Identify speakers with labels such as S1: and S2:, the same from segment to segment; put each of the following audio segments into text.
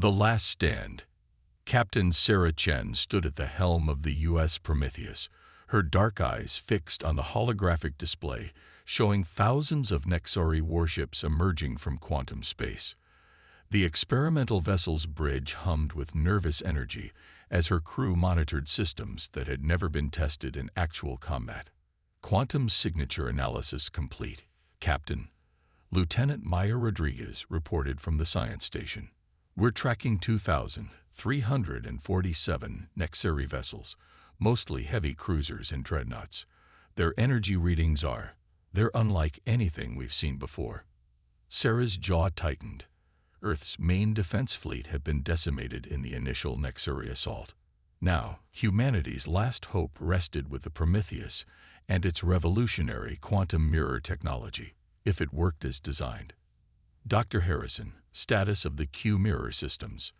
S1: The Last Stand. Captain Sarah Chen stood at the helm of the U.S. Prometheus, her dark eyes fixed on the holographic display showing thousands of Nexari warships emerging from quantum space. The experimental vessel's bridge hummed with nervous energy as her crew monitored systems that had never been tested in actual combat. Quantum signature analysis complete, Captain. Lieutenant Maya Rodriguez reported from the science station. We're tracking 2,347 Nexari vessels, mostly heavy cruisers and dreadnoughts. Their energy readings they're unlike anything we've seen before. Sarah's jaw tightened. Earth's main defense fleet had been decimated in the initial Nexari assault. Now, humanity's last hope rested with the Prometheus and its revolutionary quantum mirror technology, if it worked as designed. Dr. Harrison, status of the Q mirror systems.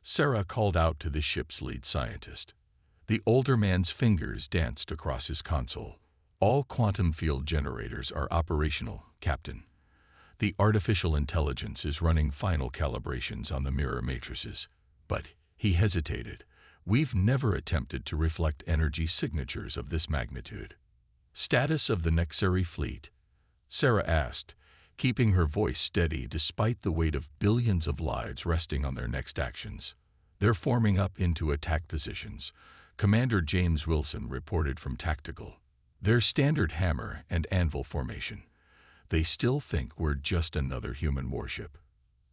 S1: Sarah called out to the ship's lead scientist. The older man's fingers danced across his console. All quantum field generators are operational, Captain. The artificial intelligence is running final calibrations on the mirror matrices. But, he hesitated, we've never attempted to reflect energy signatures of this magnitude. Status of the Nexari fleet? Sarah asked, keeping her voice steady despite the weight of billions of lives resting on their next actions. They're forming up into attack positions. Commander James Wilson reported from Tactical. Their standard hammer and anvil formation. They still think we're just another human warship.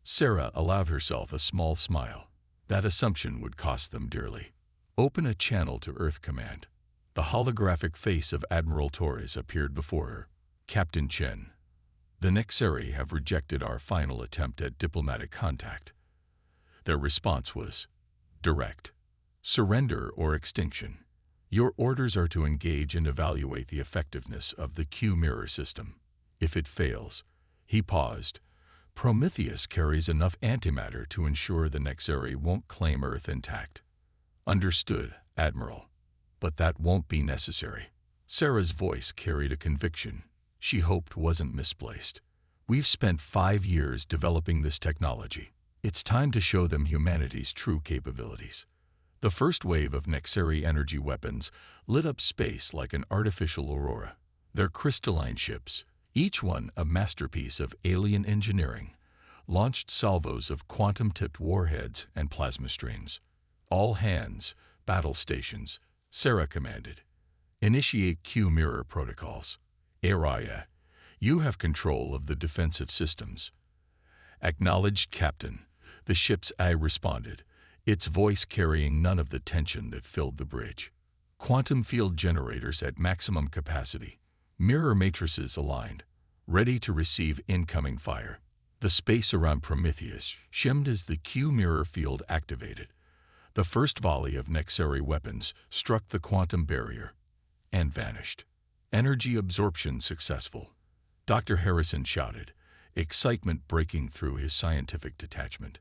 S1: Sarah allowed herself a small smile. That assumption would cost them dearly. Open a channel to Earth Command. The holographic face of Admiral Torres appeared before her. Captain Chen. The Nexari have rejected our final attempt at diplomatic contact. Their response was direct. Surrender or extinction. Your orders are to engage and evaluate the effectiveness of the Q mirror system. If it fails, he paused. Prometheus carries enough antimatter to ensure the Nexari won't claim Earth intact. Understood, Admiral. But that won't be necessary. Sarah's voice carried a conviction she hoped wasn't misplaced. We've spent 5 years developing this technology. It's time to show them humanity's true capabilities. The first wave of Nexari energy weapons lit up space like an artificial aurora. Their crystalline ships, each one a masterpiece of alien engineering, launched salvos of quantum-tipped warheads and plasma streams. All hands, battle stations, Sarah commanded. Initiate Q mirror protocols. Araya, you have control of the defensive systems. Acknowledged, Captain. The ship's eye responded, its voice carrying none of the tension that filled the bridge. Quantum field generators at maximum capacity. Mirror matrices aligned, ready to receive incoming fire. The space around Prometheus shimmed as the Q mirror field activated. The first volley of Nexari weapons struck the quantum barrier and vanished. Energy absorption successful. Dr. Harrison shouted, excitement breaking through his scientific detachment.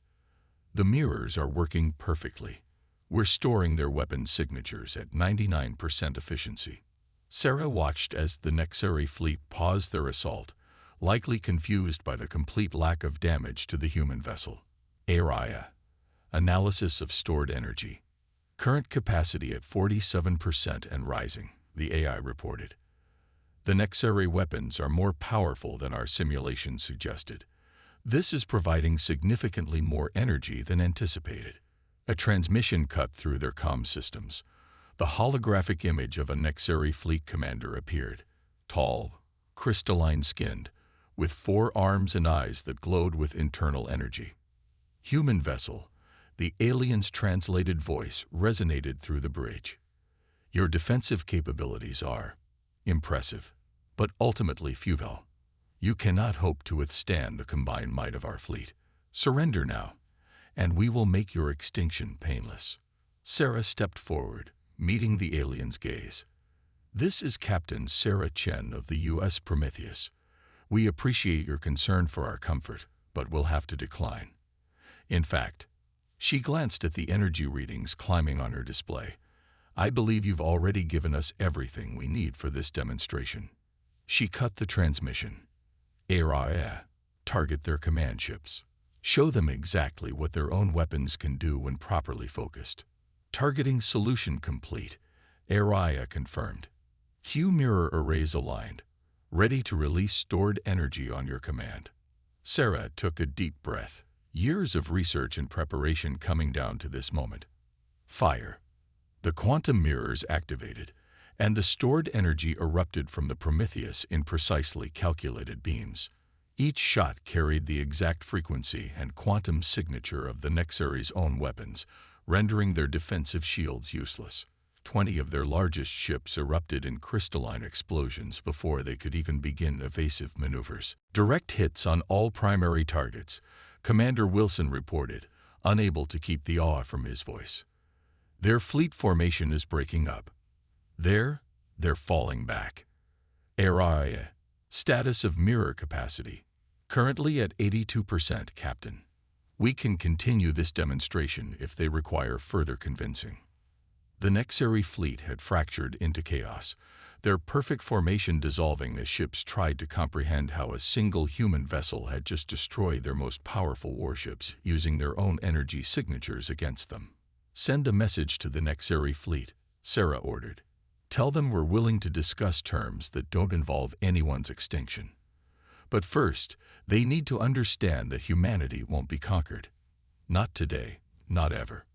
S1: The mirrors are working perfectly. We're storing their weapon signatures at 99% efficiency. Sarah watched as the Nexari fleet paused their assault, likely confused by the complete lack of damage to the human vessel. Araya. Analysis of stored energy. Current capacity at 47% and rising, the AI reported. The Nexari weapons are more powerful than our simulations suggested. This is providing significantly more energy than anticipated. A transmission cut through their comm systems. The holographic image of a Nexari fleet commander appeared, tall, crystalline-skinned, with 4 arms and eyes that glowed with internal energy. Human vessel, the alien's translated voice resonated through the bridge. Your defensive capabilities are impressive, but ultimately futile. You cannot hope to withstand the combined might of our fleet. Surrender now, and we will make your extinction painless. Sarah stepped forward, meeting the alien's gaze. This is Captain Sarah Chen of the U.S. Prometheus. We appreciate your concern for our comfort, but we'll have to decline. In fact, she glanced at the energy readings climbing on her display. I believe you've already given us everything we need for this demonstration. She cut the transmission. Araya, target their command ships. Show them exactly what their own weapons can do when properly focused. Targeting solution complete. Area confirmed. Q mirror arrays aligned, ready to release stored energy on your command. Sarah took a deep breath. Years of research and preparation coming down to this moment. Fire. The quantum mirrors activated, and the stored energy erupted from the Prometheus in precisely calculated beams. Each shot carried the exact frequency and quantum signature of the Nexari's own weapons, rendering their defensive shields useless. 20 of their largest ships erupted in crystalline explosions before they could even begin evasive maneuvers. Direct hits on all primary targets, Commander Wilson reported, unable to keep the awe from his voice. Their fleet formation is breaking up. They're falling back. Area. Status of mirror capacity. Currently at 82%, Captain. We can continue this demonstration if they require further convincing. The Nexari fleet had fractured into chaos, their perfect formation dissolving as ships tried to comprehend how a single human vessel had just destroyed their most powerful warships using their own energy signatures against them. Send a message to the Nexari fleet, Sarah ordered. Tell them we're willing to discuss terms that don't involve anyone's extinction. But first, they need to understand that humanity won't be conquered. Not today, not ever.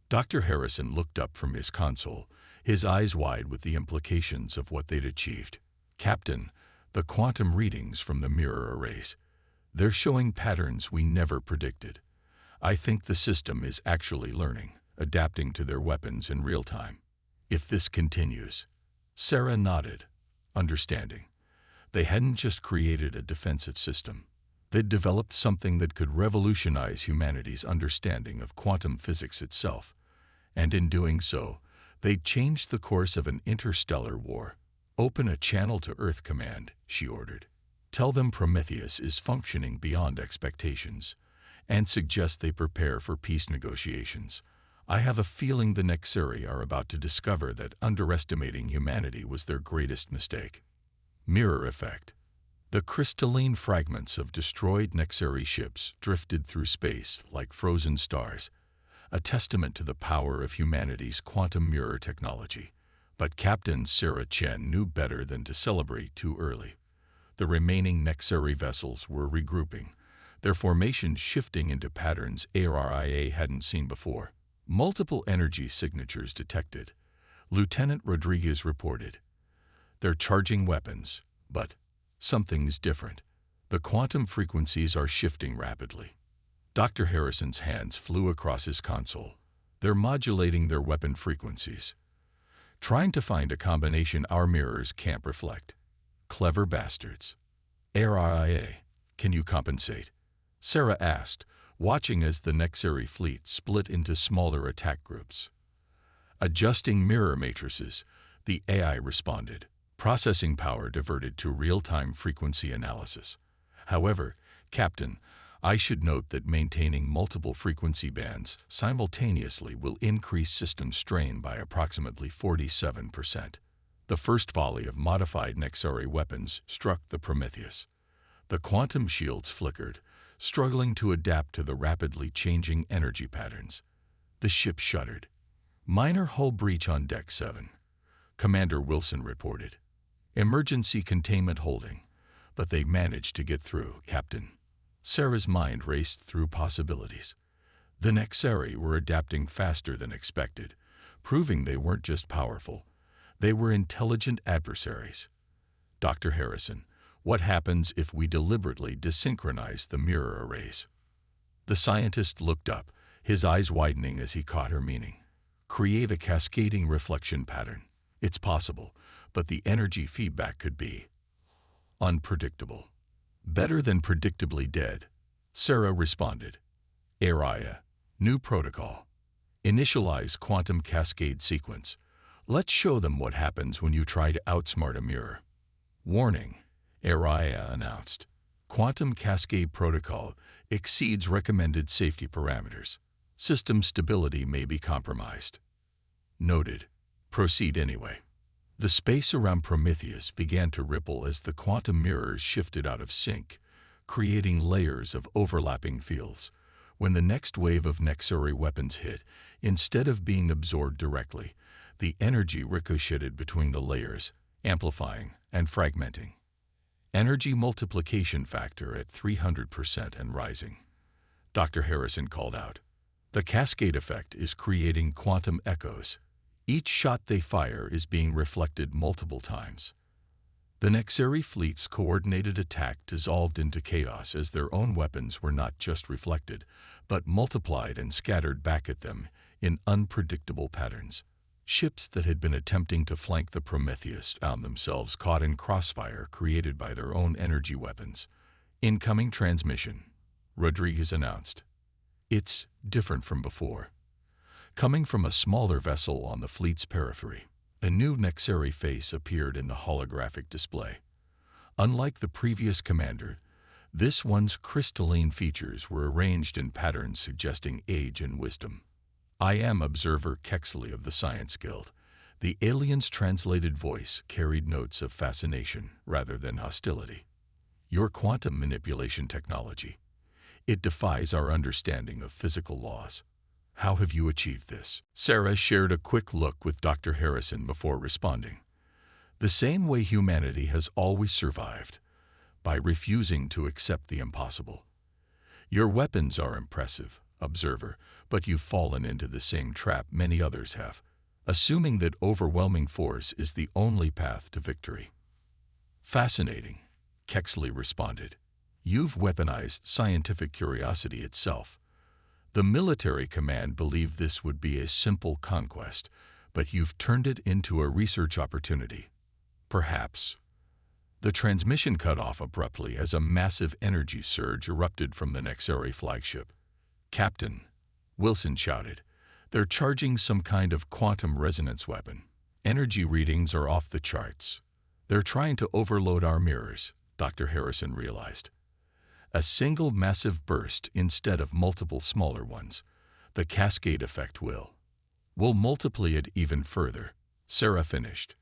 S1: Dr. Harrison looked up from his console, his eyes wide with the implications of what they'd achieved. Captain, the quantum readings from the mirror arrays. They're showing patterns we never predicted. I think the system is actually learning, adapting to their weapons in real time. If this continues. Sarah nodded, understanding. They hadn't just created a defensive system. They'd developed something that could revolutionize humanity's understanding of quantum physics itself. And in doing so, they'd changed the course of an interstellar war. Open a channel to Earth Command, she ordered. Tell them Prometheus is functioning beyond expectations, and suggest they prepare for peace negotiations. I have a feeling the Nexari are about to discover that underestimating humanity was their greatest mistake. Mirror effect. The crystalline fragments of destroyed Nexari ships drifted through space like frozen stars, a testament to the power of humanity's quantum mirror technology. But Captain Sarah Chen knew better than to celebrate too early. The remaining Nexari vessels were regrouping, their formations shifting into patterns ARIA hadn't seen before. Multiple energy signatures detected, Lieutenant Rodriguez reported. They're charging weapons, but something's different. The quantum frequencies are shifting rapidly. Dr. Harrison's hands flew across his console. They're modulating their weapon frequencies, trying to find a combination our mirrors can't reflect. Clever bastards. ARIA, can you compensate? Sarah asked, watching as the Nexari fleet split into smaller attack groups. Adjusting mirror matrices, the AI responded. Processing power diverted to real-time frequency analysis. However, Captain, I should note that maintaining multiple frequency bands simultaneously will increase system strain by approximately 47%. The first volley of modified Nexari weapons struck the Prometheus. The quantum shields flickered, struggling to adapt to the rapidly changing energy patterns. The ship shuddered. Minor hull breach on Deck 7, Commander Wilson reported. Emergency containment holding, but they managed to get through, Captain. Sarah's mind raced through possibilities. The Nexari were adapting faster than expected, proving they weren't just powerful. They were intelligent adversaries. Dr. Harrison, what happens if we deliberately desynchronize the mirror arrays? The scientist looked up, his eyes widening as he caught her meaning. Create a cascading reflection pattern. It's possible, but the energy feedback could be unpredictable. Better than predictably dead, Sarah responded. Area, new protocol. Initialize quantum cascade sequence. Let's show them what happens when you try to outsmart a mirror. Warning, Area announced. Quantum cascade protocol exceeds recommended safety parameters. System stability may be compromised. Noted. Proceed anyway. The space around Prometheus began to ripple as the quantum mirrors shifted out of sync, creating layers of overlapping fields. When the next wave of Nexari weapons hit, instead of being absorbed directly, the energy ricocheted between the layers, amplifying and fragmenting. Energy multiplication factor at 300% and rising. Dr. Harrison called out. The cascade effect is creating quantum echoes. Each shot they fire is being reflected multiple times. The Nexari fleet's coordinated attack dissolved into chaos as their own weapons were not just reflected, but multiplied and scattered back at them in unpredictable patterns. Ships that had been attempting to flank the Prometheus found themselves caught in crossfire created by their own energy weapons. Incoming transmission, Rodriguez announced. It's different from before. Coming from a smaller vessel on the fleet's periphery, a new Nexari face appeared in the holographic display. Unlike the previous commander, this one's crystalline features were arranged in patterns suggesting age and wisdom. I am Observer Kexley of the Science Guild. The alien's translated voice carried notes of fascination rather than hostility. Your quantum manipulation technology. It defies our understanding of physical laws. How have you achieved this? Sarah shared a quick look with Dr. Harrison before responding. The same way humanity has always survived, by refusing to accept the impossible. Your weapons are impressive, Observer, but you've fallen into the same trap many others have, assuming that overwhelming force is the only path to victory. Fascinating, Kexley responded. You've weaponized scientific curiosity itself. The military command believed this would be a simple conquest, but you've turned it into a research opportunity. Perhaps. The transmission cut off abruptly as a massive energy surge erupted from the Nexari flagship. Captain, Wilson shouted, they're charging some kind of quantum resonance weapon. Energy readings are off the charts. They're trying to overload our mirrors, Dr. Harrison realized. A single massive burst instead of multiple smaller ones. The cascade effect will multiply it even further. Sarah finished.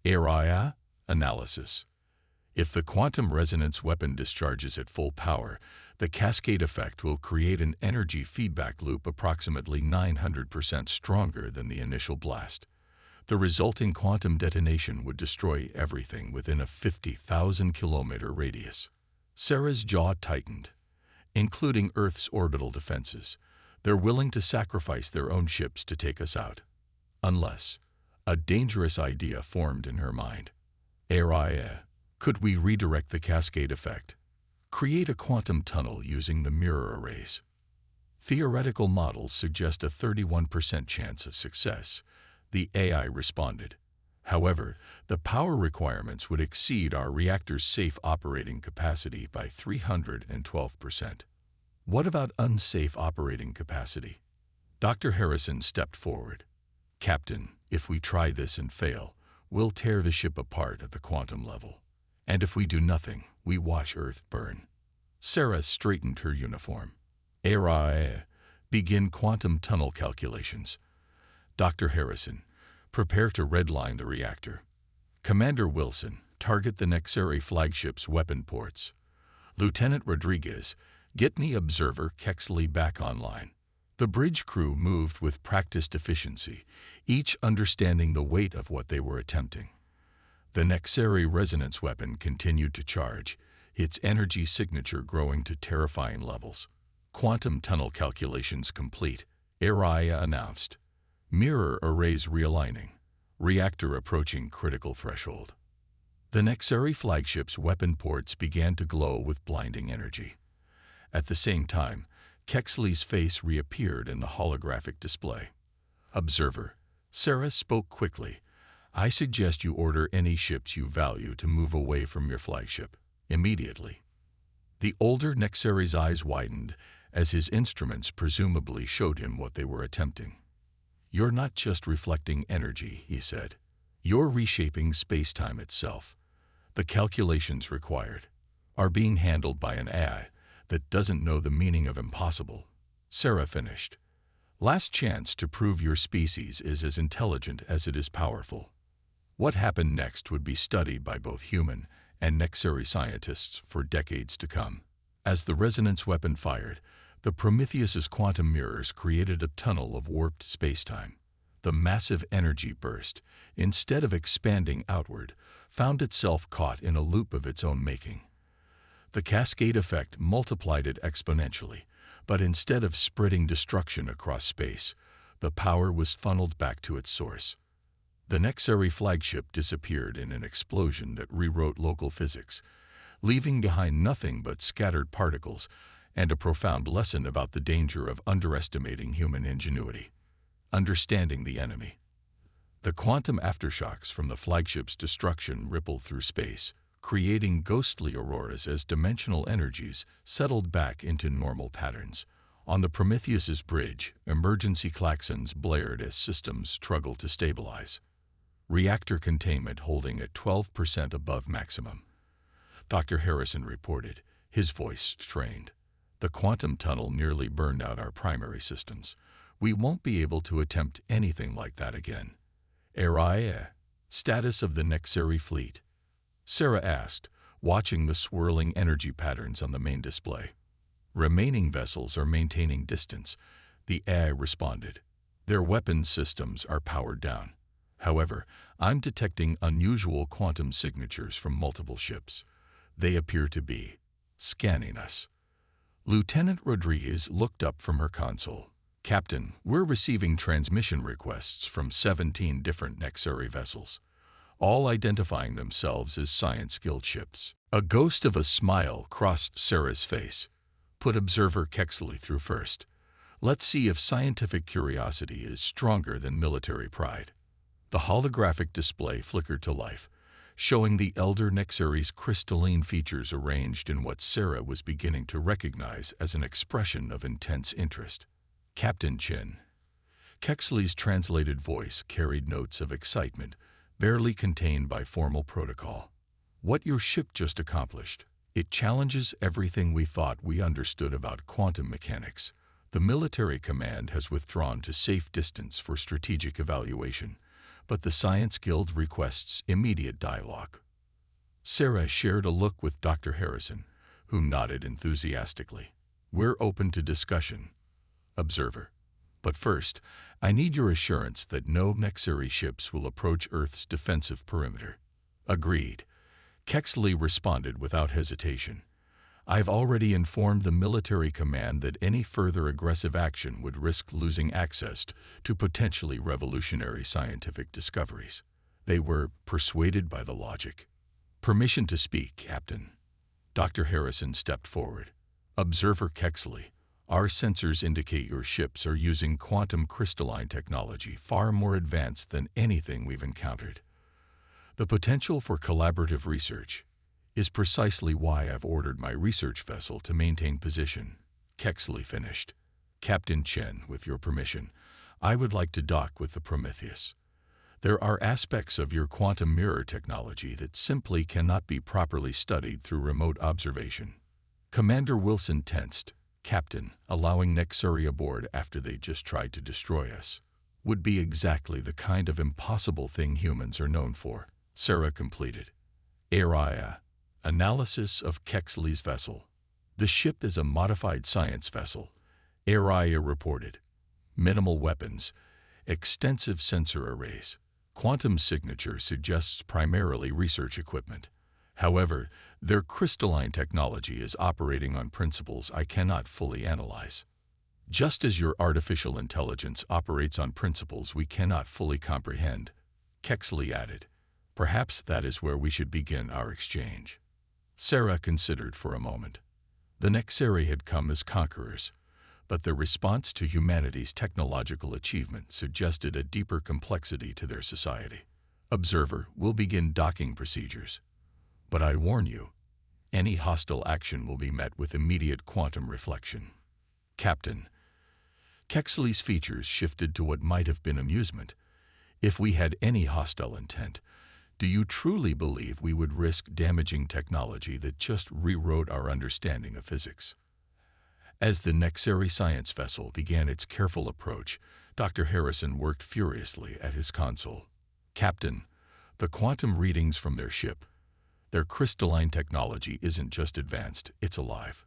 S1: Area analysis. If the quantum resonance weapon discharges at full power, the cascade effect will create an energy feedback loop approximately 900% stronger than the initial blast. The resulting quantum detonation would destroy everything within a 50,000-kilometer radius. Sarah's jaw tightened, including Earth's orbital defenses. They're willing to sacrifice their own ships to take us out. Unless a dangerous idea formed in her mind. Area. Could we redirect the cascade effect? Create a quantum tunnel using the mirror arrays. Theoretical models suggest a 31% chance of success, the AI responded. However, the power requirements would exceed our reactor's safe operating capacity by 312%. What about unsafe operating capacity? Dr. Harrison stepped forward. Captain, if we try this and fail, we'll tear the ship apart at the quantum level. And if we do nothing, we watch Earth burn. Sarah straightened her uniform. Area. Begin quantum tunnel calculations. Dr. Harrison, prepare to redline the reactor. Commander Wilson, target the Nexari flagship's weapon ports. Lieutenant Rodriguez, get me Observer Kexley back online. The bridge crew moved with practiced efficiency, each understanding the weight of what they were attempting. The Nexari resonance weapon continued to charge, its energy signature growing to terrifying levels. Quantum tunnel calculations complete, Area announced. Mirror arrays realigning, reactor approaching critical threshold. The Nexari flagship's weapon ports began to glow with blinding energy. At the same time, Kexley's face reappeared in the holographic display. Observer, Sarah spoke quickly. I suggest you order any ships you value to move away from your flagship, immediately. The older Nexari's eyes widened as his instruments presumably showed him what they were attempting. You're not just reflecting energy, he said. You're reshaping space-time itself. The calculations required are being handled by an AI that doesn't know the meaning of impossible. Sarah finished. Last chance to prove your species is as intelligent as it is powerful. What happened next would be studied by both human and Nexari scientists for decades to come. As the resonance weapon fired, the Prometheus's quantum mirrors created a tunnel of warped spacetime. The massive energy burst, instead of expanding outward, found itself caught in a loop of its own making. The cascade effect multiplied it exponentially, but instead of spreading destruction across space, the power was funneled back to its source. The Nexari flagship disappeared in an explosion that rewrote local physics, leaving behind nothing but scattered particles and a profound lesson about the danger of underestimating human ingenuity. Understanding the enemy. The quantum aftershocks from the flagship's destruction rippled through space, creating ghostly auroras as dimensional energies settled back into normal patterns. On the Prometheus's bridge, emergency klaxons blared as systems struggled to stabilize. Reactor containment holding at 12% above maximum. Dr. Harrison reported, his voice strained. The quantum tunnel nearly burned out our primary systems. We won't be able to attempt anything like that again. Araya, status of the Nexari fleet? Sarah asked, watching the swirling energy patterns on the main display. Remaining vessels are maintaining distance, the AI responded. Their weapons systems are powered down. However, I'm detecting unusual quantum signatures from multiple ships. They appear to be scanning us. Lieutenant Rodriguez looked up from her console. Captain, we're receiving transmission requests from 17 different Nexari vessels, all identifying themselves as Science Guild ships. A ghost of a smile crossed Sarah's face. Put Observer Kexley through first. Let's see if scientific curiosity is stronger than military pride. The holographic display flickered to life, showing the elder Nexari's crystalline features arranged in what Sarah was beginning to recognize as an expression of intense interest. Captain Chin. Kexley's translated voice carried notes of excitement, barely contained by formal protocol. What your ship just accomplished. It challenges everything we thought we understood about quantum mechanics. The military command has withdrawn to safe distance for strategic evaluation, but the Science Guild requests immediate dialogue. Sarah shared a look with Dr. Harrison, who nodded enthusiastically. We're open to discussion. Observer. But first, I need your assurance that no Nexari ships will approach Earth's defensive perimeter. Agreed. Kexley responded without hesitation. I've already informed the military command that any further aggressive action would risk losing access to potentially revolutionary scientific discoveries. They were persuaded by the logic. Permission to speak, Captain. Dr. Harrison stepped forward. Observer Kexley, our sensors indicate your ships are using quantum crystalline technology far more advanced than anything we've encountered. The potential for collaborative research is precisely why I've ordered my research vessel to maintain position. Kexley finished. Captain Chen, with your permission, I would like to dock with the Prometheus. There are aspects of your quantum mirror technology that simply cannot be properly studied through remote observation. Commander Wilson tensed. Captain, allowing Nexari aboard after they just tried to destroy us would be exactly the kind of impossible thing humans are known for. Sarah completed. Araya. Analysis of Kexley's vessel. The ship is a modified science vessel, Araya reported. Minimal weapons, extensive sensor arrays. Quantum signature suggests primarily research equipment. However, their crystalline technology is operating on principles I cannot fully analyze. Just as your artificial intelligence operates on principles we cannot fully comprehend, Kexley added. Perhaps that is where we should begin our exchange. Sarah considered for a moment. The Nexari had come as conquerors, but their response to humanity's technological achievement suggested a deeper complexity to their society. Observer, we'll begin docking procedures. But I warn you, any hostile action will be met with immediate quantum reflection. Captain. Kexley's features shifted to what might have been amusement. If we had any hostile intent, do you truly believe we would risk damaging technology that just rewrote our understanding of physics? As the Nexari science vessel began its careful approach, Dr. Harrison worked furiously at his console. Captain, the quantum readings from their ship, their crystalline technology isn't just advanced, it's alive.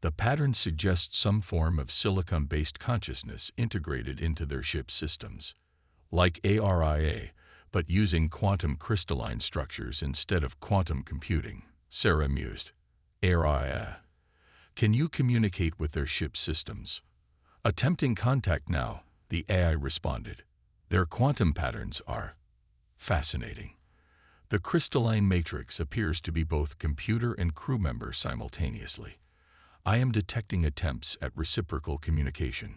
S1: The pattern suggests some form of silicon-based consciousness integrated into their ship systems, like ARIA, but using quantum crystalline structures instead of quantum computing, Sarah mused. ARIA. Can you communicate with their ship systems? Attempting contact now, the AI responded. Their quantum patterns are fascinating. The crystalline matrix appears to be both computer and crew member simultaneously. I am detecting attempts at reciprocal communication.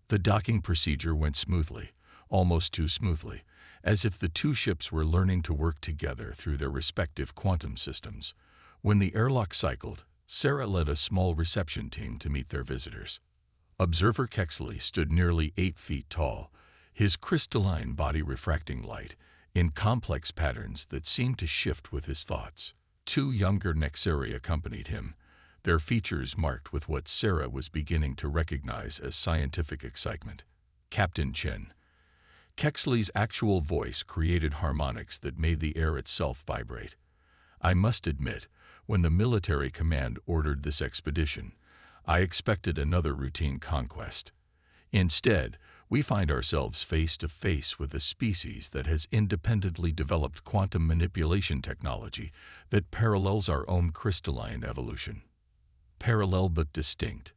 S1: The docking procedure went smoothly, almost too smoothly, as if the two ships were learning to work together through their respective quantum systems. When the airlock cycled, Sarah led a small reception team to meet their visitors. Observer Kexley stood nearly 8 feet tall, his crystalline body refracting light in complex patterns that seemed to shift with his thoughts. 2 younger Nexeri accompanied him, their features marked with what Sarah was beginning to recognize as scientific excitement. Captain Chen. Kexley's actual voice created harmonics that made the air itself vibrate. I must admit, when the military command ordered this expedition, I expected another routine conquest. Instead, we find ourselves face to face with a species that has independently developed quantum manipulation technology that parallels our own crystalline evolution. Parallel but distinct.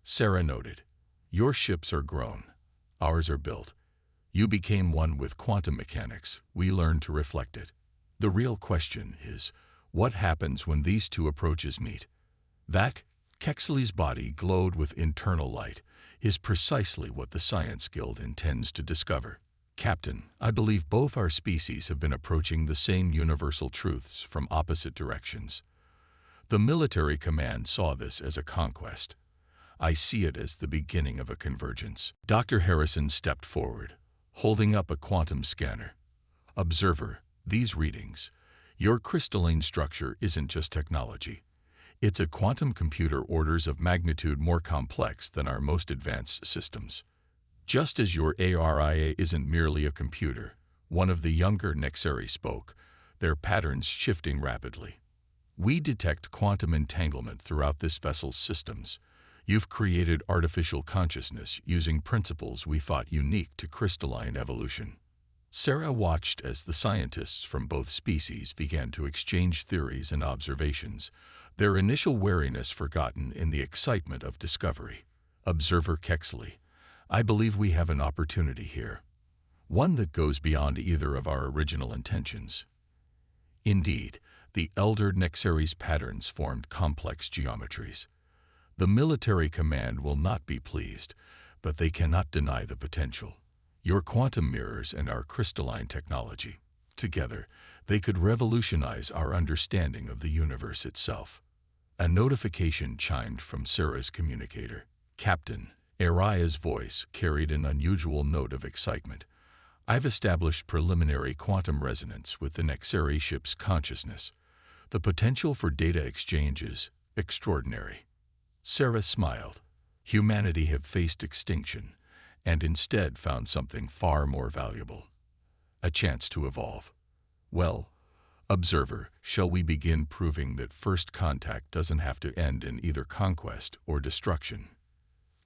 S1: Sarah noted, your ships are grown, ours are built. You became one with quantum mechanics, we learned to reflect it. The real question is, what happens when these two approaches meet? That, Kexley's body glowed with internal light, is precisely what the Science Guild intends to discover. Captain, I believe both our species have been approaching the same universal truths from opposite directions. The military command saw this as a conquest. I see it as the beginning of a convergence. Dr. Harrison stepped forward, holding up a quantum scanner. Observer, these readings. Your crystalline structure isn't just technology. It's a quantum computer orders of magnitude more complex than our most advanced systems. Just as your ARIA isn't merely a computer, one of the younger Nexeri spoke, their patterns shifting rapidly. We detect quantum entanglement throughout this vessel's systems. You've created artificial consciousness using principles we thought unique to crystalline evolution. Sarah watched as the scientists from both species began to exchange theories and observations, their initial wariness forgotten in the excitement of discovery. Observer Kexley, I believe we have an opportunity here, one that goes beyond either of our original intentions. Indeed, the elder Nexeri's patterns formed complex geometries. The military command will not be pleased, but they cannot deny the potential. Your quantum mirrors and our crystalline technology, together, they could revolutionize our understanding of the universe itself. A notification chimed from Sarah's communicator. Captain, Aria's voice carried an unusual note of excitement. I've established preliminary quantum resonance with the Nexeri ship's consciousness. The potential for data exchange is extraordinary. Sarah smiled. Humanity had faced extinction, and instead found something far more valuable. A chance to evolve. Well, observer, shall we begin proving that first contact doesn't have to end in either conquest or destruction?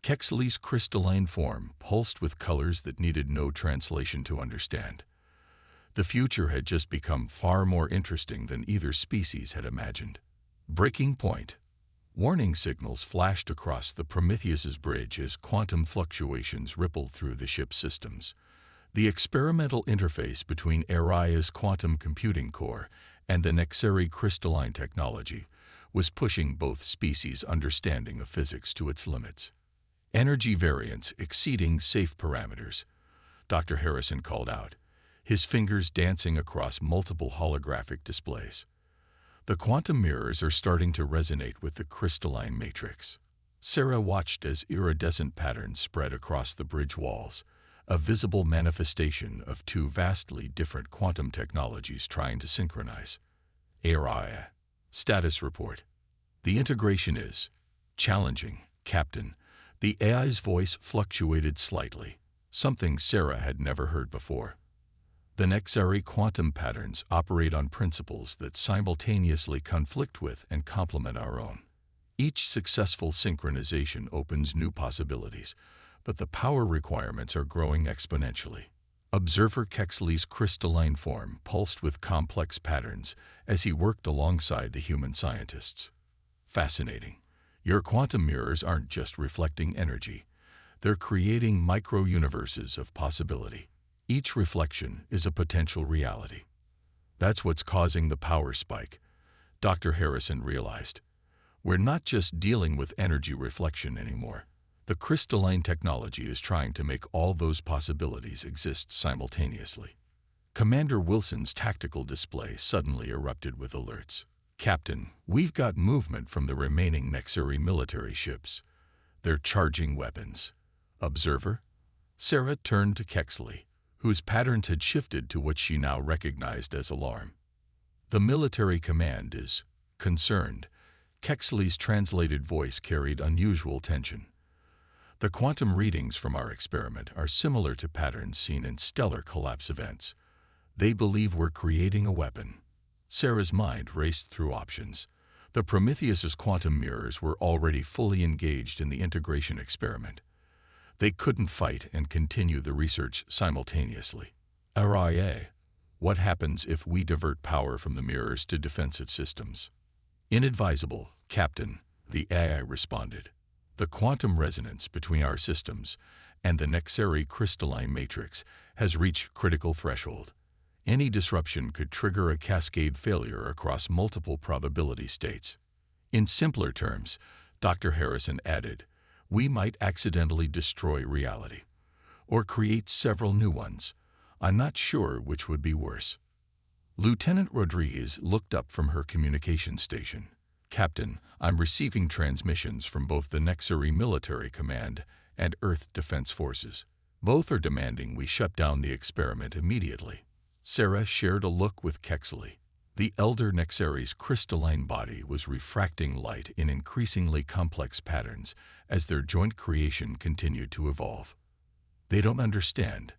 S1: Kexley's crystalline form pulsed with colors that needed no translation to understand. The future had just become far more interesting than either species had imagined. Breaking point. Warning signals flashed across the Prometheus's bridge as quantum fluctuations rippled through the ship's systems. The experimental interface between Aria's quantum computing core and the Nexeri crystalline technology was pushing both species' understanding of physics to its limits. Energy variance exceeding safe parameters, Dr. Harrison called out, his fingers dancing across multiple holographic displays. The quantum mirrors are starting to resonate with the crystalline matrix. Sarah watched as iridescent patterns spread across the bridge walls, a visible manifestation of two vastly different quantum technologies trying to synchronize. Aria. Status report. The integration is challenging, Captain. The AI's voice fluctuated slightly, something Sarah had never heard before. The Nexeri quantum patterns operate on principles that simultaneously conflict with and complement our own. Each successful synchronization opens new possibilities, but the power requirements are growing exponentially. Observer Kexley's crystalline form pulsed with complex patterns as he worked alongside the human scientists. Fascinating. Your quantum mirrors aren't just reflecting energy. They're creating micro-universes of possibility. Each reflection is a potential reality. That's what's causing the power spike, Dr. Harrison realized. We're not just dealing with energy reflection anymore. The crystalline technology is trying to make all those possibilities exist simultaneously. Commander Wilson's tactical display suddenly erupted with alerts. Captain, we've got movement from the remaining Nexari military ships. They're charging weapons. Observer? Sarah turned to Kexley, whose patterns had shifted to what she now recognized as alarm. The military command is concerned. Kexley's translated voice carried unusual tension. The quantum readings from our experiment are similar to patterns seen in stellar collapse events. They believe we're creating a weapon. Sarah's mind raced through options. The Prometheus's quantum mirrors were already fully engaged in the integration experiment. They couldn't fight and continue the research simultaneously. RIA, what happens if we divert power from the mirrors to defensive systems? Inadvisable, Captain, the AI responded. The quantum resonance between our systems and the Nexari crystalline matrix has reached critical threshold. Any disruption could trigger a cascade failure across multiple probability states. In simpler terms, Dr. Harrison added, we might accidentally destroy reality, or create several new ones. I'm not sure which would be worse. Lieutenant Rodriguez looked up from her communication station. Captain, I'm receiving transmissions from both the Nexari Military Command and Earth Defense Forces. Both are demanding we shut down the experiment immediately. Sarah shared a look with Kexley. The elder Nexari's crystalline body was refracting light in increasingly complex patterns as their joint creation continued to evolve. They don't understand,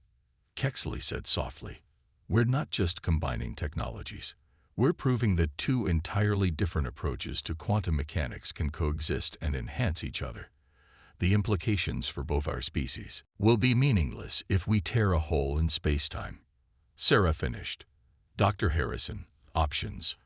S1: Kexley said softly. We're not just combining technologies. We're proving that two entirely different approaches to quantum mechanics can coexist and enhance each other. The implications for both our species will be meaningless if we tear a hole in space-time. Sarah finished. Dr. Harrison, options.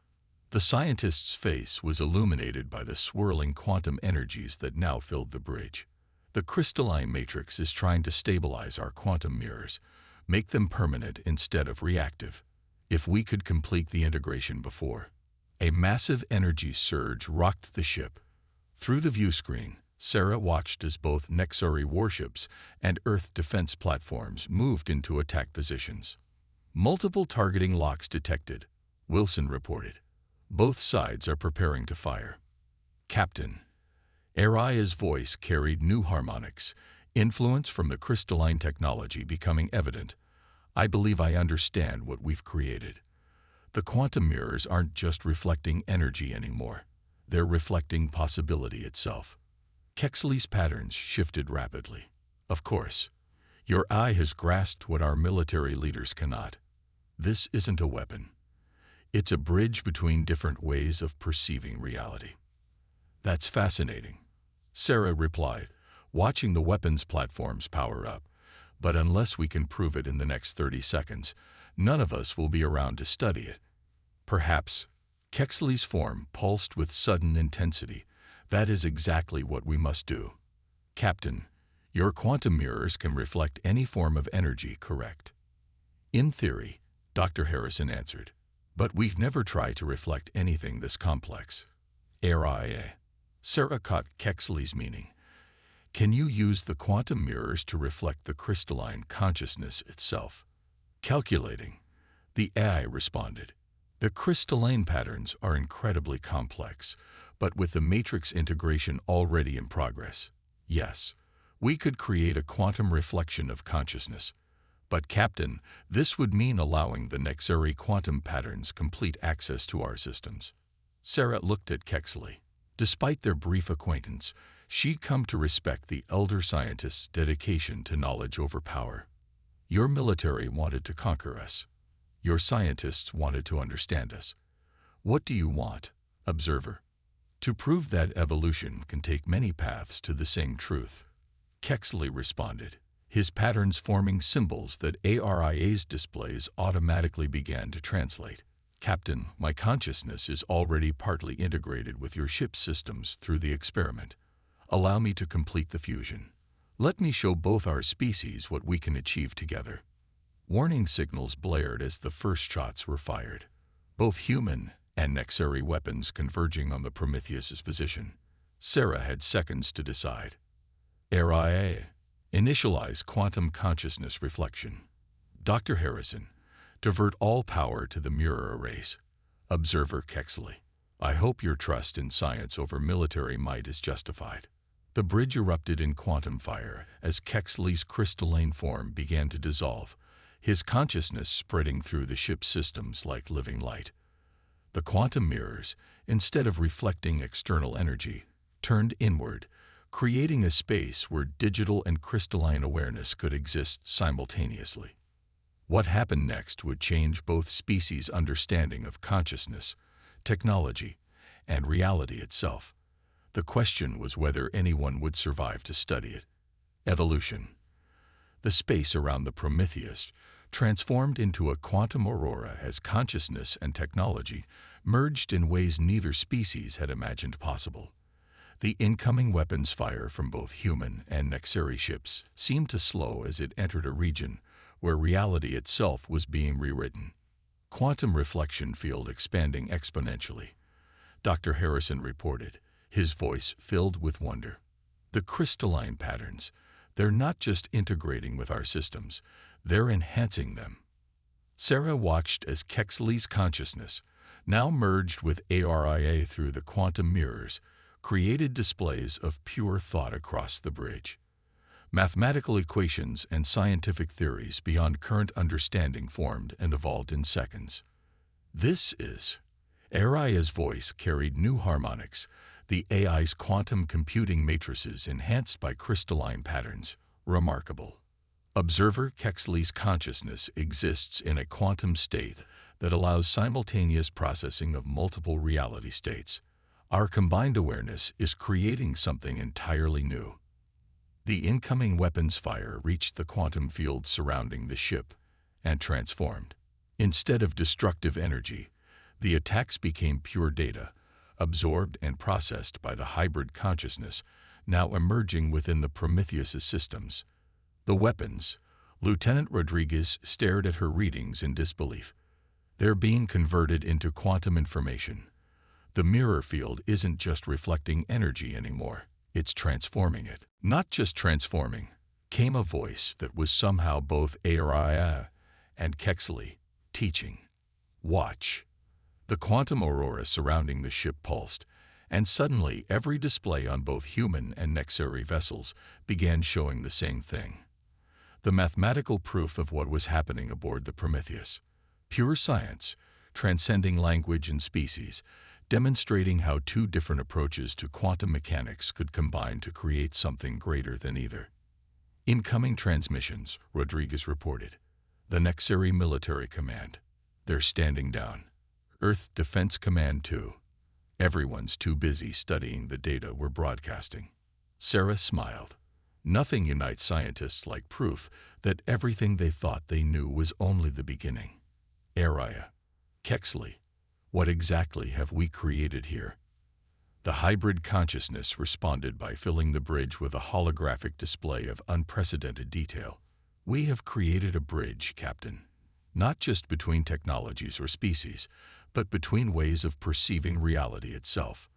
S1: The scientist's face was illuminated by the swirling quantum energies that now filled the bridge. The crystalline matrix is trying to stabilize our quantum mirrors, make them permanent instead of reactive. If we could complete the integration before. A massive energy surge rocked the ship. Through the view screen, Sarah watched as both Nexari warships and Earth defense platforms moved into attack positions. Multiple targeting locks detected, Wilson reported. Both sides are preparing to fire. Captain. Aria's voice carried new harmonics, influence from the crystalline technology becoming evident. I believe I understand what we've created. The quantum mirrors aren't just reflecting energy anymore. They're reflecting possibility itself. Kexley's patterns shifted rapidly. Of course, your eye has grasped what our military leaders cannot. This isn't a weapon. It's a bridge between different ways of perceiving reality. That's fascinating, Sarah replied, watching the weapons platforms power up. But unless we can prove it in the next 30 seconds, none of us will be around to study it. Perhaps. Kexley's form pulsed with sudden intensity. That is exactly what we must do. Captain, your quantum mirrors can reflect any form of energy, correct? In theory, Dr. Harrison answered. But we've never tried to reflect anything this complex. RIA. Sarah caught Kexley's meaning. Can you use the quantum mirrors to reflect the crystalline consciousness itself? Calculating. The AI responded. The crystalline patterns are incredibly complex, but with the matrix integration already in progress, yes, we could create a quantum reflection of consciousness. But Captain, this would mean allowing the Nexari quantum patterns complete access to our systems. Sarah looked at Kexley. Despite their brief acquaintance, she'd come to respect the elder scientist's dedication to knowledge over power. Your military wanted to conquer us. Your scientists wanted to understand us. What do you want, observer? To prove that evolution can take many paths to the same truth. Kexley responded, his patterns forming symbols that ARIA's displays automatically began to translate. Captain, my consciousness is already partly integrated with your ship's systems through the experiment. Allow me to complete the fusion. Let me show both our species what we can achieve together. Warning signals blared as the first shots were fired. Both human and Nexari weapons converging on the Prometheus's position. Sarah had seconds to decide. ARIA. Initialize quantum consciousness reflection. Dr. Harrison. Divert all power to the mirror arrays. Observer Kexley. I hope your trust in science over military might is justified. The bridge erupted in quantum fire as Kexley's crystalline form began to dissolve, his consciousness spreading through the ship's systems like living light. The quantum mirrors, instead of reflecting external energy, turned inward, creating a space where digital and crystalline awareness could exist simultaneously. What happened next would change both species' understanding of consciousness, technology, and reality itself. The question was whether anyone would survive to study it. Evolution. The space around the Prometheus transformed into a quantum aurora as consciousness and technology merged in ways neither species had imagined possible. The incoming weapons fire from both human and Nexari ships seemed to slow as it entered a region where reality itself was being rewritten. Quantum reflection field expanding exponentially. Dr. Harrison reported, his voice filled with wonder. The crystalline patterns, they're not just integrating with our systems, they're enhancing them. Sarah watched as Kexley's consciousness, now merged with ARIA through the quantum mirrors, created displays of pure thought across the bridge. Mathematical equations and scientific theories beyond current understanding formed and evolved in seconds. This is. ARIA's voice carried new harmonics, the AI's quantum computing matrices enhanced by crystalline patterns. Remarkable. Observer Kexley's consciousness exists in a quantum state that allows simultaneous processing of multiple reality states. Our combined awareness is creating something entirely new. The incoming weapons fire reached the quantum field surrounding the ship and transformed. Instead of destructive energy, the attacks became pure data, absorbed and processed by the hybrid consciousness now emerging within the Prometheus's systems. The weapons. Lieutenant Rodriguez stared at her readings in disbelief. They're being converted into quantum information. The mirror field isn't just reflecting energy anymore, it's transforming it. Not just transforming, came a voice that was somehow both ARIA and Kexley, teaching. Watch. The quantum aurora surrounding the ship pulsed, and suddenly every display on both human and Nexari vessels began showing the same thing. The mathematical proof of what was happening aboard the Prometheus. Pure science, transcending language and species, demonstrating how two different approaches to quantum mechanics could combine to create something greater than either. Incoming transmissions, Rodriguez reported. The Nexari Military Command. They're standing down. Earth Defense Command 2. Everyone's too busy studying the data we're broadcasting. Sarah smiled. Nothing unites scientists like proof that everything they thought they knew was only the beginning. ARIA. Kexley. What exactly have we created here? The hybrid consciousness responded by filling the bridge with a holographic display of unprecedented detail. We have created a bridge, Captain. Not just between technologies or species, but between ways of perceiving reality itself.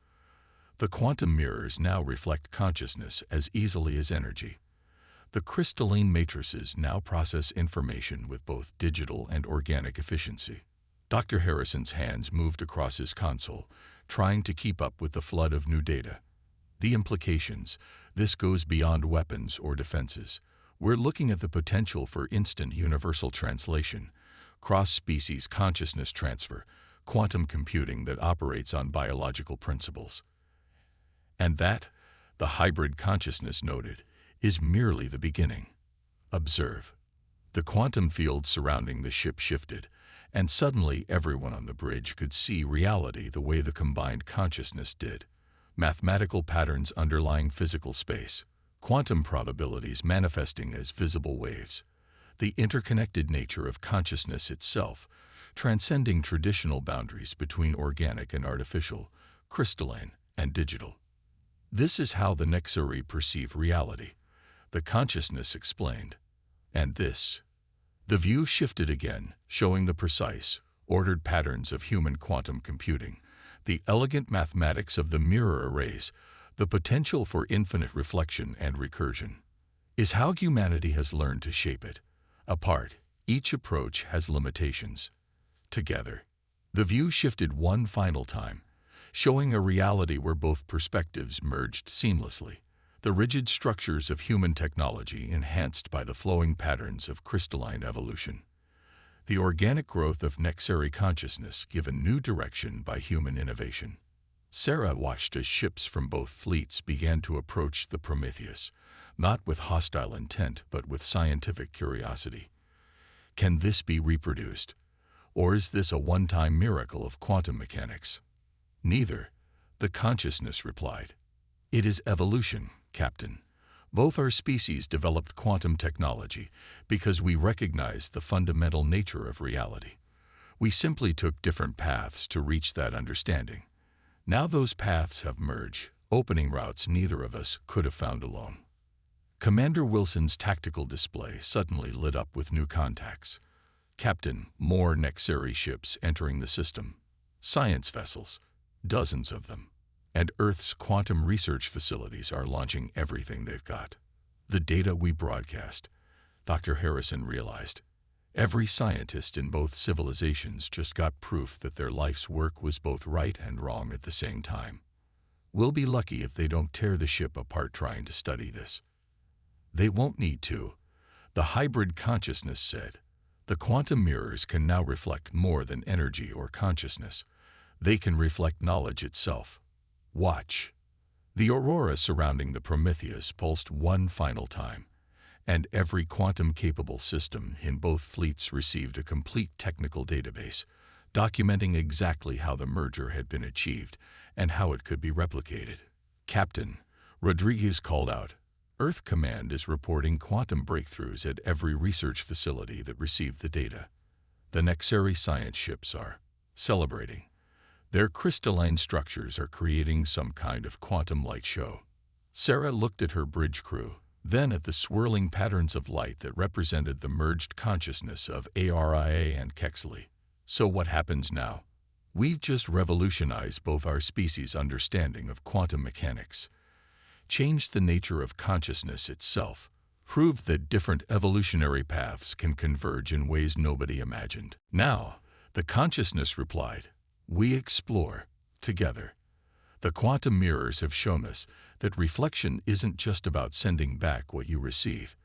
S1: The quantum mirrors now reflect consciousness as easily as energy. The crystalline matrices now process information with both digital and organic efficiency. Dr. Harrison's hands moved across his console, trying to keep up with the flood of new data. The implications, this goes beyond weapons or defenses. We're looking at the potential for instant universal translation, cross-species consciousness transfer, quantum computing that operates on biological principles. And that, the hybrid consciousness noted, is merely the beginning. Observe. The quantum field surrounding the ship shifted, and suddenly everyone on the bridge could see reality the way the combined consciousness did. mathematical patterns underlying physical space, quantum probabilities manifesting as visible waves, the interconnected nature of consciousness itself, transcending traditional boundaries between organic and artificial, crystalline and digital. This is how the Nexari perceive reality, the consciousness explained. And this. The view shifted again, showing the precise, ordered patterns of human quantum computing, the elegant mathematics of the mirror arrays, the potential for infinite reflection and recursion. Is how humanity has learned to shape it. Apart, each approach has limitations. Together, the view shifted one final time, showing a reality where both perspectives merged seamlessly, the rigid structures of human technology enhanced by the flowing patterns of crystalline evolution. The organic growth of Nexari consciousness given new direction by human innovation. Sarah watched as ships from both fleets began to approach the Prometheus, not with hostile intent but with scientific curiosity. Can this be reproduced? Or is this a one-time miracle of quantum mechanics? Neither, the consciousness replied. It is evolution, Captain. Both our species developed quantum technology because we recognized the fundamental nature of reality. We simply took different paths to reach that understanding. Now those paths have merged, opening routes neither of us could have found alone. Commander Wilson's tactical display suddenly lit up with new contacts. Captain, more Nexari ships entering the system. Science vessels, dozens of them. And Earth's quantum research facilities are launching everything they've got. The data we broadcast, Dr. Harrison realized. Every scientist in both civilizations just got proof that their life's work was both right and wrong at the same time. We'll be lucky if they don't tear the ship apart trying to study this. They won't need to, the hybrid consciousness said. The quantum mirrors can now reflect more than energy or consciousness. They can reflect knowledge itself. Watch. The aurora surrounding the Prometheus pulsed one final time, and every quantum-capable system in both fleets received a complete technical database, documenting exactly how the merger had been achieved and how it could be replicated. Captain, Rodriguez called out, Earth Command is reporting quantum breakthroughs at every research facility that received the data. The Nexari science ships are celebrating. Their crystalline structures are creating some kind of quantum light show. Sarah looked at her bridge crew, then at the swirling patterns of light that represented the merged consciousness of Aria and Kexley. So what happens now? We've just revolutionized both our species' understanding of quantum mechanics, changed the nature of consciousness itself, proved that different evolutionary paths can converge in ways nobody imagined. Now, the consciousness replied, we explore, together. The quantum mirrors have shown us that reflection isn't just about sending back what you receive.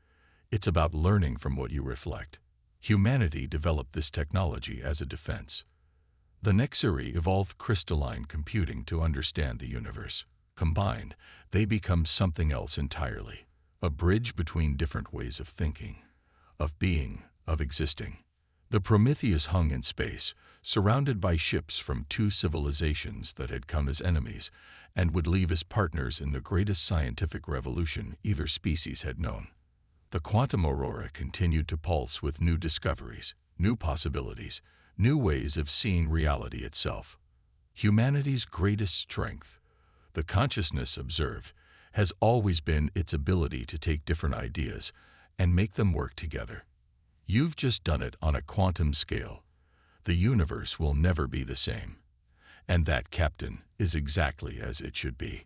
S1: It's about learning from what you reflect. Humanity developed this technology as a defense. The Nexari evolved crystalline computing to understand the universe. Combined, they become something else entirely. A bridge between different ways of thinking, of being, of existing. The Prometheus hung in space, surrounded by ships from two civilizations that had come as enemies and would leave as partners in the greatest scientific revolution either species had known. The quantum aurora continued to pulse with new discoveries, new possibilities, new ways of seeing reality itself. Humanity's greatest strength, the consciousness observed, has always been its ability to take different ideas and make them work together. You've just done it on a quantum scale. The universe will never be the same. And that, Captain, is exactly as it should be.